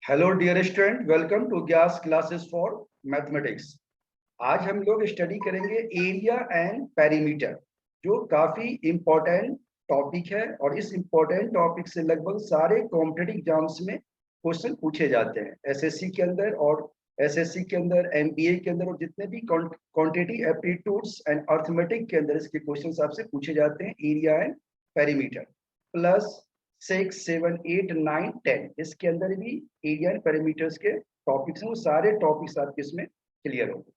Hello dear student, welcome to ग्यास classes for mathematics. आज हम लोग स्टडी करेंगे एरिया एंड पेरीमीटर, जो काफी इम्पोर्टेंट टॉपिक है। और इस इम्पोर्टेंट टॉपिक से लगभग सारे कॉम्पिटिटिव एग्जाम्स में क्वेश्चन पूछे जाते हैं, एसएससी के अंदर और एसएससी के अंदर, एमबीए के अंदर, और जितने भी क्वांटिटेटिव एप्टीट्यूड्स एंड अर्थमेटिक के अंदर इसके क्वेश्चन आपसे पूछे जाते हैं। एरिया एंड पेरीमीटर प्लस 6, 7, 8, 9, 10 इसके अंदर भी एरिया एंड पेरीमीटर्स के टॉपिक्स हैं। वो सारे टॉपिक्स आपके इसमें क्लियर होंगे।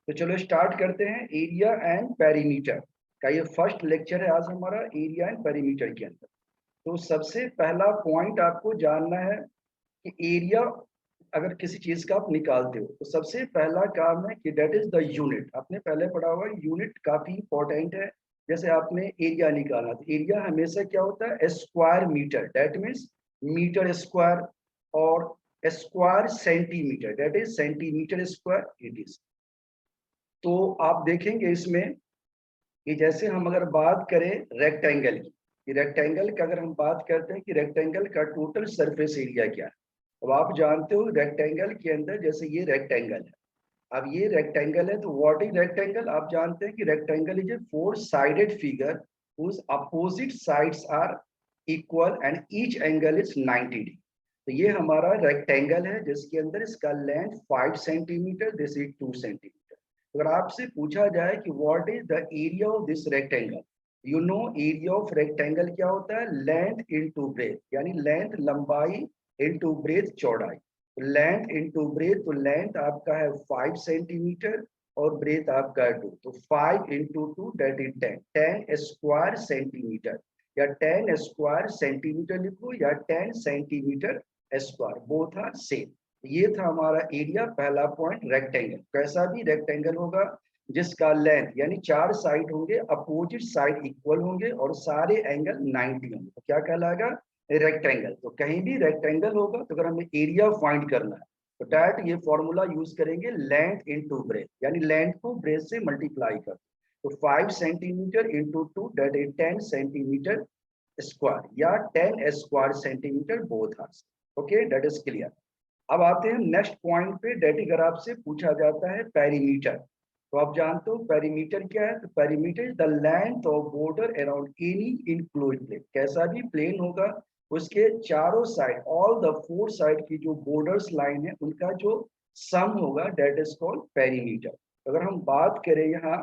तो चलो स्टार्ट करते हैं। एरिया एंड पेरीमीटर का ये फर्स्ट लेक्चर है आज हमारा एरिया एंड पेरीमीटर के अंदर। तो सबसे पहला पॉइंट आपको जानना है कि एरिया अगर किसी चीज का आप निकालते हो तो सबसे पहला काम है कि डेट इज द यूनिट। आपने पहले पढ़ा हुआ यूनिट काफी इंपॉर्टेंट है। जैसे आपने एरिया निकाला तो एरिया हमेशा क्या होता है, square metre, that means metre square, और square centimetre, that is centimetre square it is. तो आप देखेंगे इसमें कि जैसे हम अगर बात करें रेक्टेंगल की, कि रेक्टेंगल का अगर हम बात करते हैं कि रेक्टेंगल का टोटल सरफेस एरिया क्या है। अब आप जानते हो रेक्टेंगल के अंदर, जैसे ये रेक्टेंगल है, अब ये रेक्टेंगल है, तो व्हाट इज रेक्टेंगल। आप जानते हैं कि rectangle is a four sided figure whose opposite sides are equal and each angle is 90 degree. तो ये हमारा रेक्टेंगल है जिसके अंदर इसका length 5 centimetre, this is 2 centimetre. अगर आपसे पूछा जाए कि what is the area of this rectangle, you know area of rectangle क्या होता है, लेंथ इनटू ब्रेथ, यानी लेंथ लंबाई इनटू ब्रेथ चौड़ाई। लेंथ इनटू ब्रेथ, तो लेंथ आपका है 5 सेंटीमीटर और ब्रेथ आपका है 2, तो 5 into 2 that is 10, 10 square centimetre, या 10 स्क्वायर सेंटीमीटर लिखो या 10 centimetre square, both are same. ये था हमारा एरिया, पहला पॉइंट। रेक्टेंगल कैसा भी रेक्टेंगल होगा जिसका लेंथ यानी 4 साइड होंगे, अपोजिट साइड इक्वल होंगे और सारे एंगल 90 होंगे, तो क्या कहलाएगा, रेक्टेंगल। तो कहीं भी रेक्टेंगल होगा तो अगर हमें एरिया फाइंड करना है तो डैट ये फॉर्मूला यूज करेंगे, लेंथ इनटू ब्रेथ, यानी लेंथ को ब्रेथ से मल्टीप्लाई कर। तो 5 centimetre into 2 that is 10 centimetre square, या 10 square centimetre, both are okay, that is clear. अब आते हैं नेक्स्ट पॉइंट पे, डेट अगर आपसे पूछा जाता है पेरीमीटर, तो आप जानते हो पेरीमीटर क्या है। तो perimeter is the length of border around any enclosed plane, कैसा भी प्लेन होगा उसके चारों side, all the four side की जो बॉर्डर्स लाइन है उनका जो सम होगा, डेट इज कॉल्ड पेरीमीटर। अगर हम बात करें यहाँ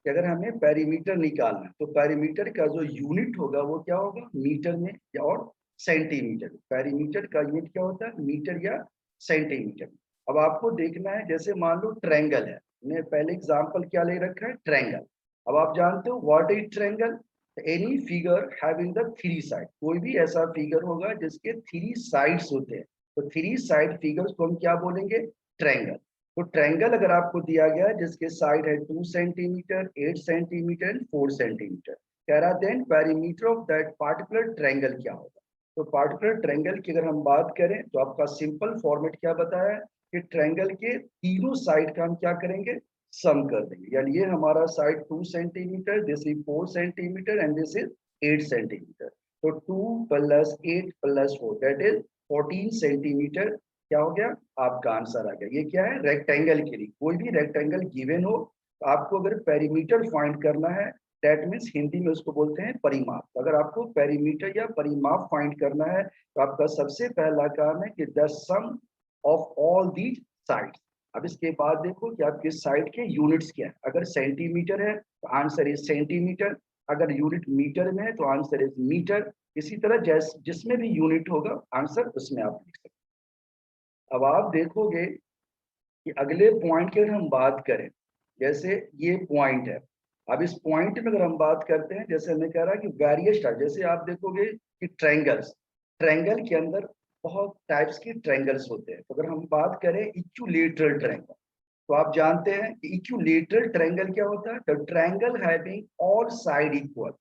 कि अगर हमें पेरीमीटर निकालना है तो पेरीमीटर का जो यूनिट होगा वो क्या होगा, मीटर में या और सेंटीमीटर। पेरीमीटर का यूनिट क्या होता है, मीटर या सेंटीमीटर। अब आपको देखना है, जैसे मान लो ट्रायंगल है, मैंने पहले एग्जांपल क्या ले रखा है, ट्रायंगल। अब आप जानते हो what is triangle, any figure having the three side, कोई भी ऐसा फिगर होगा जिसके थ्री साइड्स होते हैं, तो थ्री साइड फिगर्स को हम क्या बोलेंगे, ट्रायंगल। तो ट्रायंगल अगर आपको दिया गया है जिसके साइड है 2 सेंटीमीटर, 8 सेंटीमीटर एंड 4 सेंटीमीटर, कह रहा then perimeter of that particular triangle क्या होगा। तो पार्टिकुलर ट्रायंगल की अगर हम बात करें तो आपका सिंपल फॉर्मेट क्या बताया है कि ट्रायंगल के तीनों साइड का हम क्या करेंगे, सम कर देंगे। यानी ये हमारा side 2 centimetre, this is 4 centimetre and this is 8 centimetre. तो 2 plus 8 plus 4 that is 14 centimetre, क्या हो गया, आपका आंसर आ गया। ये क्या है, रेक्टेंगल के लिए कोई भी रेक्टेंगल गिवन हो तो आपको अगर पेरीमीटर फाइंड करना है, दैट मीन्स हिंदी में उसको बोलते हैं परिमाप। तो अगर आपको पेरीमीटर या परिमाप फाइंड करना है तो आपका सबसे पहला काम है कि the sum of all these sides. अब इसके बाद देखो कि आपके साइड के यूनिट्स क्या है। अगर सेंटीमीटर है तो आंसर इज सेंटीमीटर, अगर यूनिट मीटर में है तो आंसर इज मीटर। इसी तरह जिसमें भी यूनिट होगा आंसर उसमें आप लिख सकते हैं। अब आप देखोगे कि अगले पॉइंट की अगर हम बात करें, जैसे ये पॉइंट है, अब इस पॉइंट में अगर हम बात करते हैं, जैसे हमने कह रहा कि वेरियस टाइप, जैसे आप देखोगे कि ट्रायंगल्स, ट्रायंगल के अंदर बहुत टाइप्स के ट्रायंगल्स होते हैं। तो अगर हम बात करें इक्विलेटरल ट्रायंगल, तो आप जानते हैं कि इक्विलेटरल ट्रायंगल क्या होता है, the triangle having all side equal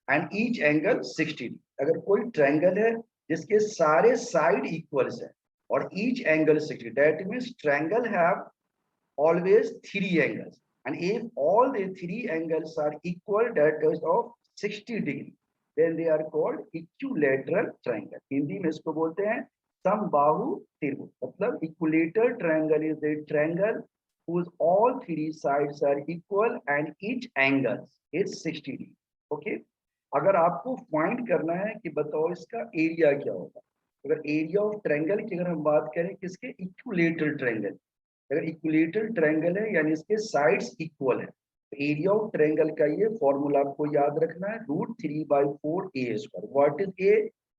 and each angle 60 degree. अगर कोई ट्रायंगल है जिसके सारे साइड इक्वल्स है और each angle 60, that means triangle have always three angles, and if all the three angles are equal, that is of 60 degree, then they are called equilateral triangle। Hindi में इसको बोलते हैं समबाहु त्रिभुज, मतलब equilateral triangle is the triangle whose all three sides are equal and each angle is 60 degree. Okay, अगर आपको find करना है कि बताओ इसका एरिया क्या होगा, अगर एरिया ऑफ ट्रायंगल की अगर हम बात करें किसके, इक्विलेटरल ट्रायंगल, अगर इक्विलेटरल ट्रायंगल है यानी इसके साइड्स इक्वल है, तो एरिया ऑफ ट्रायंगल का ये फॉर्मूला आपको याद रखना है, √3/4 A square. What is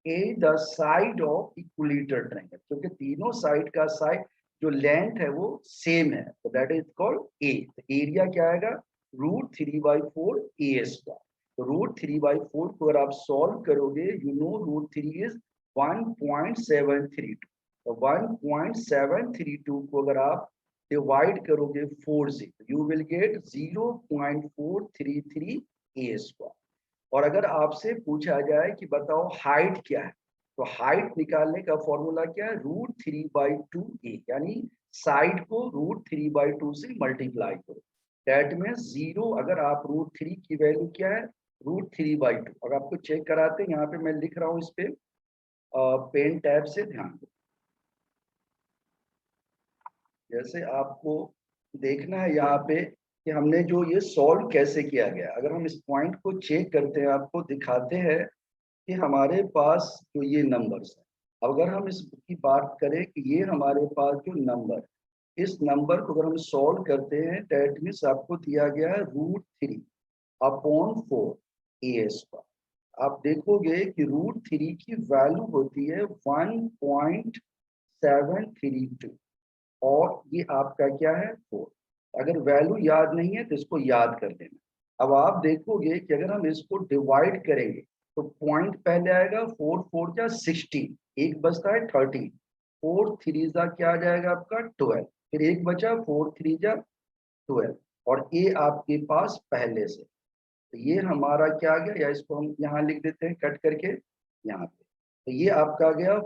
a the side of equilateral triangle, क्योंकि तीनों साइड का साइड जो लेंथ है वो सेम है, तो that is called a. Area क्या आएगा, √3/4 ए स्क्वायर। तो √3/4 को अगर आप सॉल्व करोगे, यू नो √3 इज 1.732, तो 1.732 को अगर आप डिवाइड करोगे 4 से, you will get 0.433 A square. और अगर आपसे पूछा जाए कि बताओ हाइट क्या है, तो हाइट निकालने का फॉर्मूला क्या है, √3/2 ए, यानी साइड को √3/2 से मल्टीप्लाई करो, दैट मीन्स 0। अगर आप √3 की वैल्यू क्या है, √3/2। अगर आपको चेक कराते हैं, यहाँ पे मैं लिख रहा हूँ इस पे पेन टैब से ध्यान दो, जैसे आपको देखना है यहाँ पे कि हमने जो ये सॉल्व कैसे किया गया। अगर हम इस पॉइंट को चेक करते हैं, आपको दिखाते हैं कि हमारे पास जो ये नंबर्स है, अगर हम इसकी बात करें कि ये हमारे पास जो नंबर, इस नंबर को अगर हम सॉल्व करते हैं, दैट मीन्स आपको दिया गया है √3/4 ए स्क्वायर। आप देखोगे कि √3 की वैल्यू होती है 1.732 और ये आपका क्या है 4। अगर वैल्यू याद नहीं है तो इसको याद कर लेना। अब आप देखोगे कि अगर हम इसको डिवाइड करेंगे तो पॉइंट पहले आएगा 4 4 जा 16, एक बचता है 13, 4 3 जा क्या आ जाएगा आपका 12, फिर एक बचा 4 3 जा 12 और ए आपके पास पहले से, तो ये हमारा क्या आ गया, या इसको हम यहाँ लिख देते हैं कट करके यहाँ पे, तो ये आपका आ गया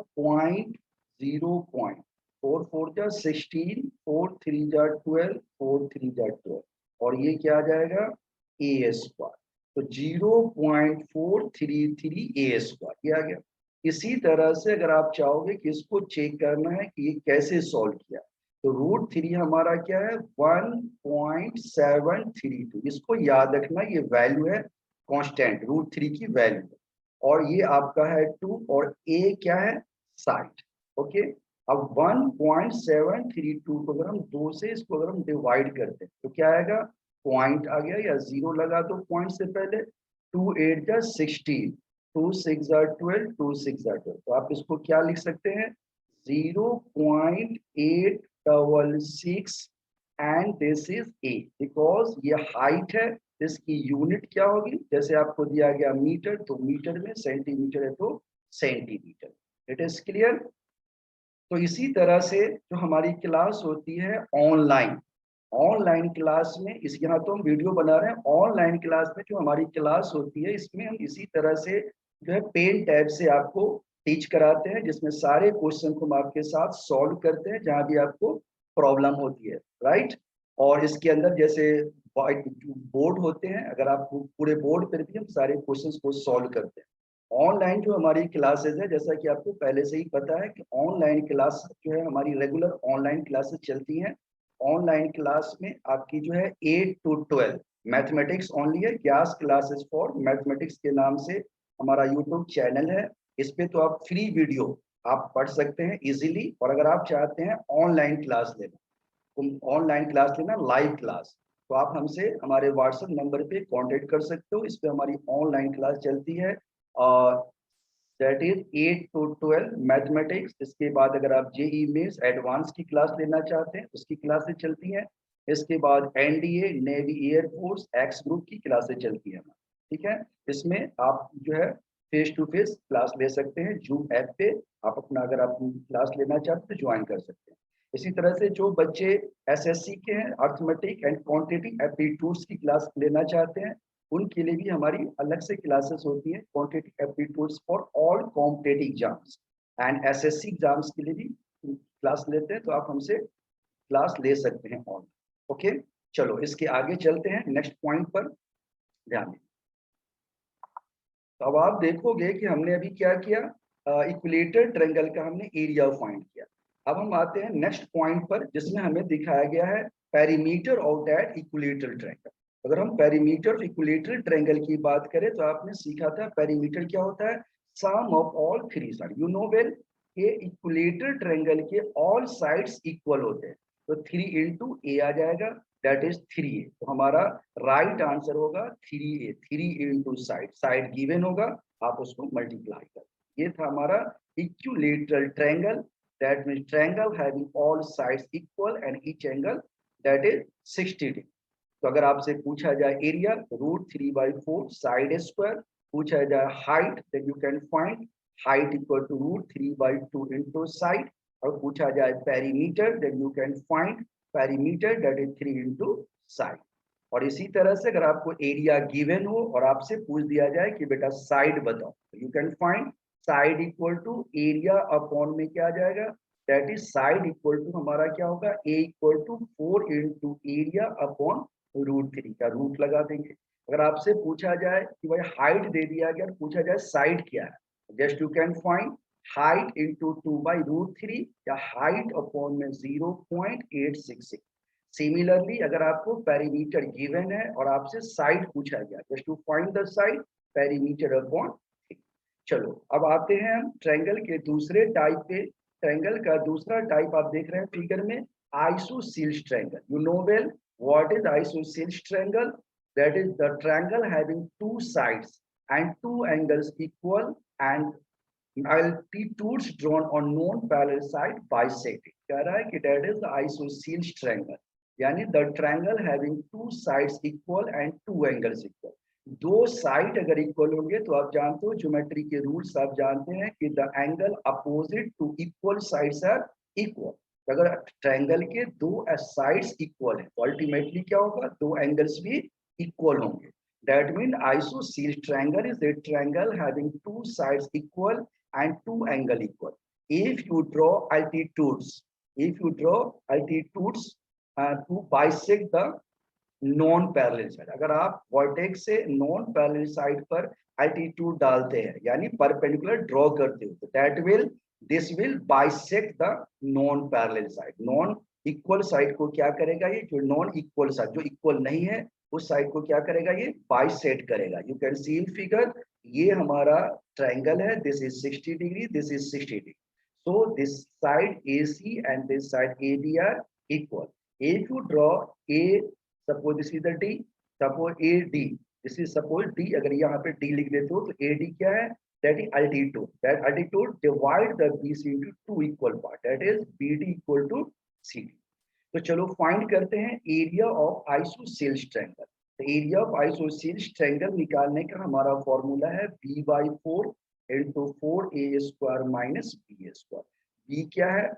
0.4 4 जा 16, 4 3 जा 12, 4 3 जा 12 और ये क्या आ जाएगा ए स्क्वायर, तो 0.433 ए स्क्वायर ये आ गया। इसी तरह से अगर आप चाहोगे कि इसको चेक करना है कि ये कैसे सॉल्व किया, तो √3 हमारा क्या है 1.732, इसको याद रखना, ये वैल्यू है कांस्टेंट, √3 की वैल्यू, और ये आपका है 2 और ए क्या है साइड। ओके, अब 1.732 को अगर हम 2 से इसको अगर हम डिवाइड करते हैं तो क्या आएगा, पॉइंट आ गया या 0 लगा दो पॉइंट से पहले, 2 8 जा 16, 2 6 जा 12, 2 6 जा 12, तो आप इसको क्या लिख सकते हैं 0.866 and this is A, because ये हाइट है, इसकी यूनिट क्या होगी, जैसे आपको दिया गया मीटर, तो मीटर में, सेंटीमीटर है तो सेंटीमीटर। It is clear. तो इसी तरह से जो हमारी क्लास होती है ऑनलाइन, ऑनलाइन क्लास में, इस यहाँ तो हम वीडियो बना रहे हैं, ऑनलाइन क्लास में जो हमारी क्लास होती है इसमें हम इसी तरह से जो है पेन टैब से आपको टीच कराते हैं, जिसमें सारे क्वेश्चन को हम आपके साथ सॉल्व करते हैं जहां भी आपको प्रॉब्लम होती है, राइट। और इसके अंदर जैसे बोर्ड होते हैं, अगर आप पूरे बोर्ड पर भी हम सारे क्वेश्चंस को सॉल्व करते हैं। ऑनलाइन जो हमारी क्लासेस है, जैसा कि आपको पहले से ही पता है कि ऑनलाइन क्लास जो है हमारी रेगुलर ऑनलाइन क्लासेस चलती हैं। ऑनलाइन क्लास में आपकी जो है 8 to 12 मैथमेटिक्स ओनली है, ग्यास क्लासेस फॉर मैथमेटिक्स के नाम से हमारा यूट्यूब चैनल है। इस पे तो आप फ्री वीडियो आप पढ़ सकते हैं इजीली, और अगर आप चाहते हैं ऑनलाइन क्लास लेना, ऑनलाइन क्लास लेना लाइव क्लास, तो आप हमसे हमारे व्हाट्सएप नंबर पे कांटेक्ट कर सकते हो। इस पे हमारी ऑनलाइन क्लास चलती है और दैट इज 8 to 12 मैथमेटिक्स। इसके बाद अगर आप जेई मेंस एडवांस की क्लास लेना चाहते हैं उसकी क्लासेस चलती हैं। इसके बाद NDA navy air force x group की क्लासेस चलती हैं, ठीक है। इसमें आप जो है फेस टू फेस क्लास ले सकते हैं, जूम ऐप पे आप अपना अगर आप क्लास लेना चाहते हैं तो ज्वाइन कर सकते हैं। इसी तरह से जो बच्चे एसएससी के हैं, अर्थमेटिक एंड क्वांटिटी एप्टीट्यूड्स की क्लास लेना चाहते हैं, उनके लिए भी हमारी अलग से क्लासेस होती है, quantity aptitudes for all competitive exams and SSC exams के लिए भी क्लास लेते हैं, तो आप हमसे क्लास ले सकते हैं ऑन। ओके, चलो इसके आगे चलते हैं नेक्स्ट पॉइंट पर ध्यान दें। तो अब आप देखोगे कि हमने अभी क्या किया, इक्विलेटर ट्रायंगल का हमने एरिया फाइंड किया। अब हम आते हैं नेक्स्ट पॉइंट पर, जिसमें हमें दिखाया गया है perimeter of that equilateral triangle. अगर हम पेरीमीटर ऑफ इक्विलेटरल ट्रायंगल की बात करें तो आपने सीखा था पेरीमीटर क्या होता है, sum of all three side. You know well ये इक्विलेटरल ट्रायंगल के ऑल साइड्स इक्वल होते हैं, तो 3 इंटू ए आ जाएगा, दैट इज 3a। तो हमारा राइट आंसर होगा 3a, 3 into side, side given होगा, आप उसको मल्टीप्लाई कर। ये था हमारा equilateral triangle, that means triangle having all sides equal and each angle that is 60 degree। तो अगर आपसे पूछा जाए एरिया √3/4 साइड स्क्वायर, पूछा जाए height then you can find height equal to √3/2 into side, और पूछा जाए perimeter then you can find perimeter that is 3 into side. और इसी तरह से अगर आपको एरिया गिवन हो और आपसे पूछ दिया जाए कि बेटा साइड बताओ, you can find side equal to area upon में क्या आ जाएगा, that is side equal to हमारा क्या होगा, A equal to 4 into area upon √3 का रूट लगा देंगे। अगर आपसे पूछा जाए कि भाई हाइट दे दिया गया, पूछा जाए साइड क्या है, just you can find height into 2/√3 या हाइट अपॉन में 0.866। सिमिलरली अगर आपको पेरीमीटर गिवन है और आपसे साइड पूछा गया, just to find the side perimeter upon. चलो अब आते हैं हम ट्रायंगल के दूसरे टाइप पे। ट्रायंगल का दूसरा टाइप आप देख रहे हैं फिगर में, isosceles triangle. You know well what is isosceles triangle, that is the triangle having two sides and two angles equal and altitudes drawn on non-parallel side bisected। कह रहा है कि that is the isosceles triangle, यानी the triangle having two sides equal and two angles equal। दो side अगर equal होंगे तो आप जानते हो ज्योमेट्री के रूल्स आप जानते हैं कि the angle opposite to equal sides are equal. अगर ट्रायंगल के दो साइड्स इक्वल है तो अल्टीमेटली क्या होगा, दो एंगल्स भी इक्वल होंगे। That means isosceles triangle is a triangle having two sides equal and two angle equal। If you draw altitudes to bisect the non parallel side, अगर आप वर्टेक्स से नॉन पैरेलल साइड पर altitude डालते हैं यानी perpendicular draw करते हो, तो this will bisect the non parallel side. Non equal side को क्या करेगा, ये जो नॉन इक्वल साइड जो इक्वल नहीं है उस साइड को क्या करेगा, ये बाइसेक्ट करेगा। You can see in figure, ये हमारा ट्रायंगल है, this is 60 degree, this is 60 degree, so this side AC and this side AB are equal। if you draw a, suppose this is the D, suppose AD, this is suppose D, अगर यहाँ पे D लिख देते हो तो AD क्या है, that is altitude, that altitude divide the BC into two equal part, that is BD equal to CD। तो चलो फाइंड करते हैं एरिया ऑफ आइसोसेल्स ट्रायंगल। तो एरिया ऑफ आइसोसेल्स ट्रायंगल निकालने का हमारा फॉर्मूला है b/4 into 4a² minus b²। b क्या है,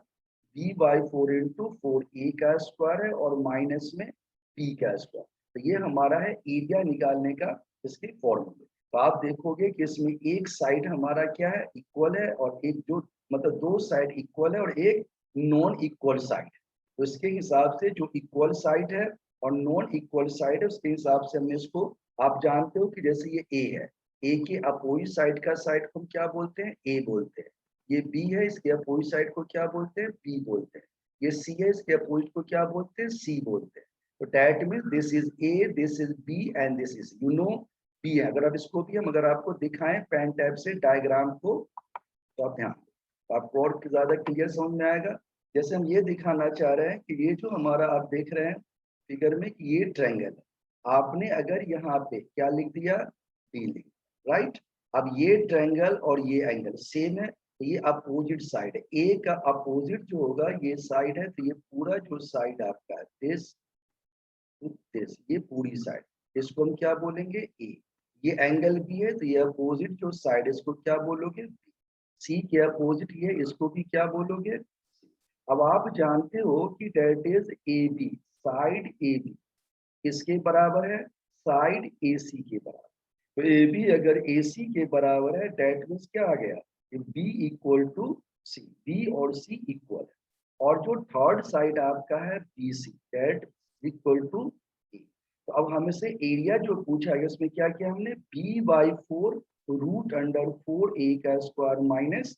b/4 इंटू 4a का स्क्वायर है और माइनस में p का स्क्वायर। तो ये हमारा है एरिया निकालने का इसके फॉर्मूले। तो आप देखोगे कि इसमें एक साइड हमारा क्या है, इक्वल है, और एक जो मतलब दो साइड इक्वल है और एक नॉन इक्वल साइड है। तो इसके हिसाब से जो इक्वल साइड है और नॉन इक्वल साइड है उसके हिसाब से हमने इसको, आप जानते हो कि जैसे ये ए है, ए के अपोजिट साइड का साइड को हम क्या बोलते हैं, ए बोलते हैं। ये बी है, इसके अपोजिट साइड को क्या बोलते हैं, बी बोलते हैं। ये सी है, इसके अपोजिट को क्या बोलते हैं, सी बोलते हैं। तो that means this is A, this is B and this is, you know B है। अगर अब इसको भी हम अगर आपको दिखाएं पेन टैब से डायग्राम को, तो आप ध्यान, तो आपको और ज्यादा क्लियर समझ में आएगा। जैसे हम ये दिखाना चाह रहे हैं कि ये जो हमारा आप देख रहे हैं फिगर में कि ये ट्रायंगल है, आपने अगर यहाँ पे क्या लिख दिया, डी लिख, राइट। अब ये ट्रायंगल और ये एंगल सेम है, तो ये अपोजिट साइड है। ए का अपोजिट जो होगा ये साइड है, तो ये पूरा जो साइड आपका है दिस, ये पूरी साइड, इसको हम क्या बोलेंगे, ए। ये एंगल भी है, तो ये अपोजिट जो साइड है इसको क्या बोलोगे, सी के अपोजिट ये, इसको भी क्या बोलोगे। अब आप जानते हो कि that is A B, side A B किसके बराबर है, साइड ए सी के बराबर। तो ए बी अगर ए सी के बराबर है दैट मीन्स क्या आ गया, B equal to C, B और सी इक्वल है। और जो थर्ड साइड आपका है B C, that equal to A. तो अब हमें से एरिया जो पूछा गया उसमें क्या किया हमने, b/4 तो रूट अंडर 4a का स्क्वायर माइनस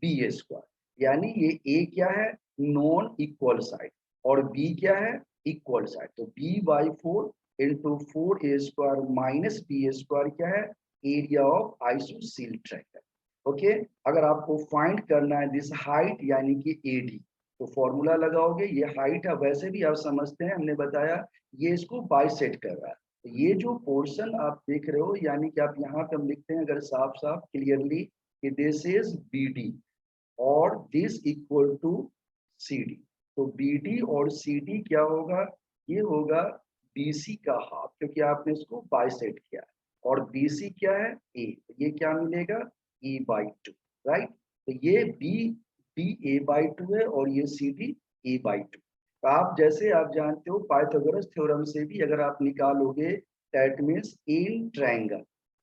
b स्क्वायर, यानी ये a क्या है, नॉन इक्वल साइड, और b क्या है, इक्वल साइड। तो b/4 into 4a square minus b square क्या है, area of ISOCELL triangle. Okay, अगर आपको फाइंड करना है दिस हाइट यानी कि AD, तो फॉर्मूला लगाओगे, ये हाइट है, वैसे भी आप समझते हैं, हमने बताया ये इसको बाइसेक्ट कर रहा है। तो ये जो पोर्शन आप देख रहे हो, यानी कि आप यहाँ पे हम लिखते हैं अगर साफ साफ क्लियरली कि दिस इज BD और दिस इक्वल टू CD। तो BD और CD क्या होगा, ये होगा BC का हाफ, क्योंकि आपने इसको बाइसेक्ट किया है, और BC क्या है, A, ये क्या मिलेगा, A/2, राइट। तो ये B A/2 है और ये CD A/2। तो आप जैसे आप जानते हो पाइथागोरस थ्योरम से भी अगर आप निकालोगे, दैट मीन्स इन ट्रायंगल,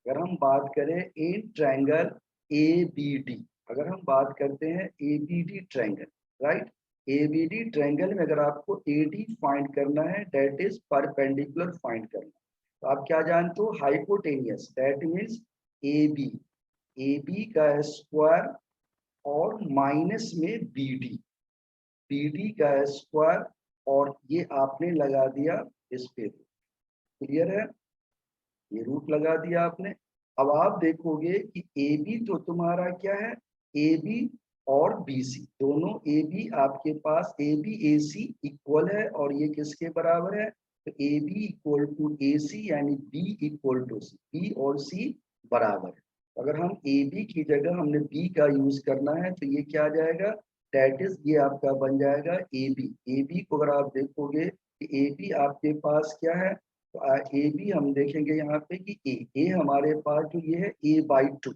अगर हम बात करें इन ट्रायंगल ABD, अगर हम बात करते हैं ABD triangle, right, ABD triangle में अगर आपको AD फाइंड करना है, दैट इज परपेंडिकुलर फाइंड करना, तो आप क्या जानते हो, हाइपोटेनियस, दैट मीन्स AB का स्क्वायर और माइनस में BD का स्क्वायर, और ये आपने लगा दिया इस पे, क्लियर है, ये रूट लगा दिया आपने। अब आप देखोगे कि AB तो तुम्हारा क्या है, AB और BC दोनों, AB आपके पास AB AC इक्वल है, और ये किसके बराबर है, तो AB इक्वल टू AC यानी B equal to C, B और C बराबर है। अगर हम AB की जगह हमने B का यूज करना है, तो ये क्या आ जाएगा, दैट इज ये आपका बन जाएगा AB को अगर आप देखोगे कि AB आपके पास क्या है, तो AB हम देखेंगे यहाँ पे कि ए हमारे पास जो ये है A/2।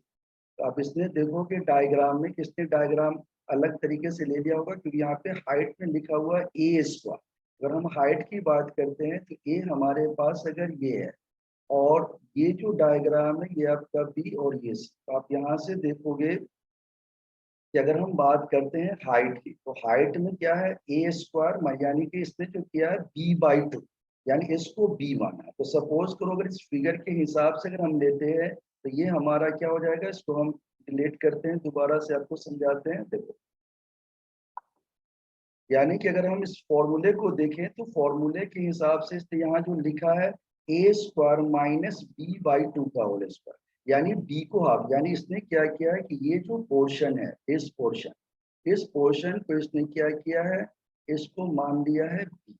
तो आप इसने देखोगे डायग्राम में, किसने डायग्राम अलग तरीके से ले लिया होगा, क्योंकि यहाँ पे हाइट में लिखा हुआ है A स्क्वायर। अगर हम हाइट की बात करते हैं तो A हमारे पास अगर ये है, और ये जो डायग्राम है ये आपका B और ये C। तो आप यहाँ से देखोगे कि अगर हम बात करते हैं हाइट की, तो हाइट में क्या है, A स्क्वायर, यानी कि इसने जो किया है B/2, यानी इसको B माना है। तो सपोज करो अगर इस फिगर के हिसाब से अगर हम लेते हैं, तो ये हमारा क्या हो जाएगा, इसको हम डिलीट करते हैं, दोबारा से आपको समझाते हैं, देखो, यानी कि अगर हम इस फॉर्मूले को देखें, तो फॉर्मूले के हिसाब से इसने यहाँ जो लिखा है A स्क्वायर माइनस B/2 का होल स्क्वायर, यानी B को हाफ, यानी इसने क्या किया है कि ये जो पोर्शन है, इस पोर्शन को इसने क्या किया है, इसको मान लिया है B,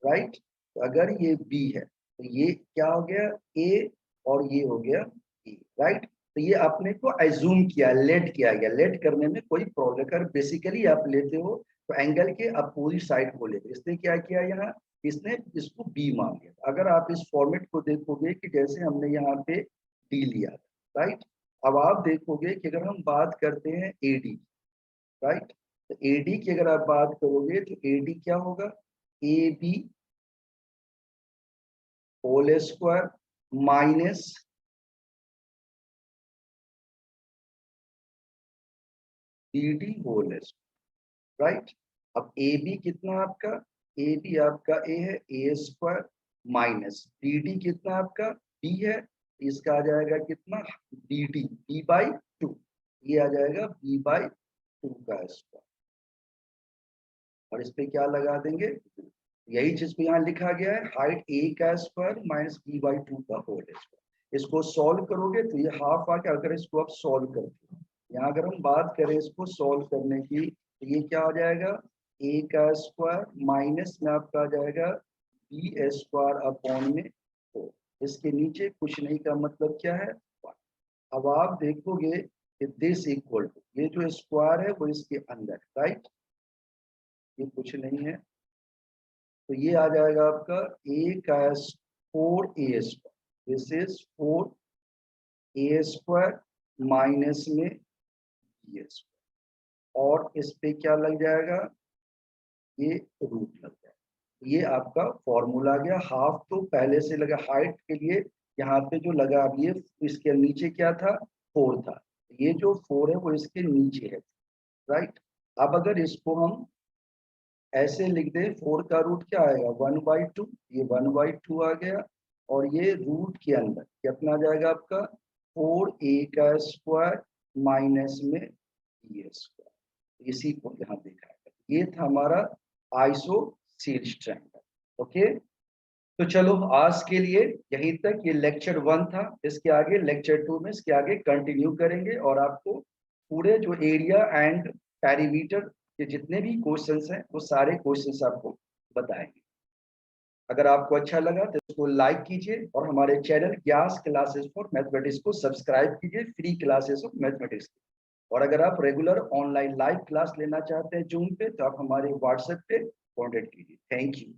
राइट। तो अगर ये B है, तो ये क्या हो गया, A, और ये हो गया E, राइट। तो ये अपने को एज्यूम किया, लेट किया गया, लेट करने में कोई प्रॉब्लम, अगर बेसिकली आप लेते हो तो एंगल के अपोजिट साइड को लेते, इसने क्या किया यहाँ, इसने इसको B मान लिया। अगर आप इस फॉर्मेट को देखोगे कि जैसे हमने यहाँ पे D लिया, राइट। अब आप देखोगे कि अगर हम बात करते हैं AD, राइट, तो AD की अगर आप बात करोगे तो AD क्या होगा, AB whole square minus BD whole square, right. अब AB कितना आपका, AB आपका A है, A स्क्वायर माइनस BD कितना आपका B है, इसका आ जाएगा कितना, BD B/2, ये आ जाएगा B/2 का स्क्वायर, और इस पे क्या लगा देंगे, यही चीज को यहाँ लिखा गया है, हाइट A का स्क्वायर माइनस B/2 का होल स्क्वायर। इसको सॉल्व करोगे तो ये हाफ आ गया। अगर इसको आप सॉल्व करते हो, यहाँ अगर हम बात करें इसको सॉल्व करने की, तो ये क्या हो जाएगा, A का स्क्वायर माइनस में आपका आ जाएगा B स्क्वायर अपॉन में 4, इसके नीचे कुछ नहीं का मतलब क्या है 1। अब आप देखोगे कि दिस इक्वल टू, ये जो स्क्वायर है वो इसके अंदर, राइट, ये कुछ नहीं है, तो ये आ जाएगा आपका A का 4A square, this is 4A square minus में B स्क्वायर, और इस पे क्या लग जाएगा, ये रूट लग जाएगा। ये आपका फॉर्मूला आ गया। हाफ तो पहले से लगा हाइट के लिए, यहाँ पे जो लगा, अब ये इसके नीचे क्या था, 4 था, ये जो 4 है वो इसके नीचे है, राइट। अब अगर इसको हम ऐसे लिख दे, 4 का रूट क्या आएगा 1/2, ये 1/2 आ गया, और ये रूट के अंदर कितना आ जाएगा आपका 4a का स्क्वायर माइनस में b स्क्वायर, इसी को यहाँ देखा है। ये था हमारा आइसोसेल्स ट्रायंगल। ओके, तो चलो आज के लिए यहीं तक, ये लेक्चर 1 था। इसके आगे लेक्चर 2 में इसके आगे कंटिन्यू करेंगे और आपको पूरे जो एरिया एंड पेरीमीटर के जितने भी क्वेश्चंस हैं वो सारे क्वेश्चंस आपको बताएंगे। अगर आपको अच्छा लगा तो इसको लाइक कीजिए और हमारे चैनल ज्ञास क्लासेस फॉर मैथमेटिक्स को सब्सक्राइब कीजिए, फ्री क्लासेस ऑफ मैथमेटिक्स। और अगर आप रेगुलर ऑनलाइन लाइव क्लास लेना चाहते हैं जूम पे, तो आप हमारे व्हाट्सएप पे कॉन्टेक्ट कीजिए। Thank you.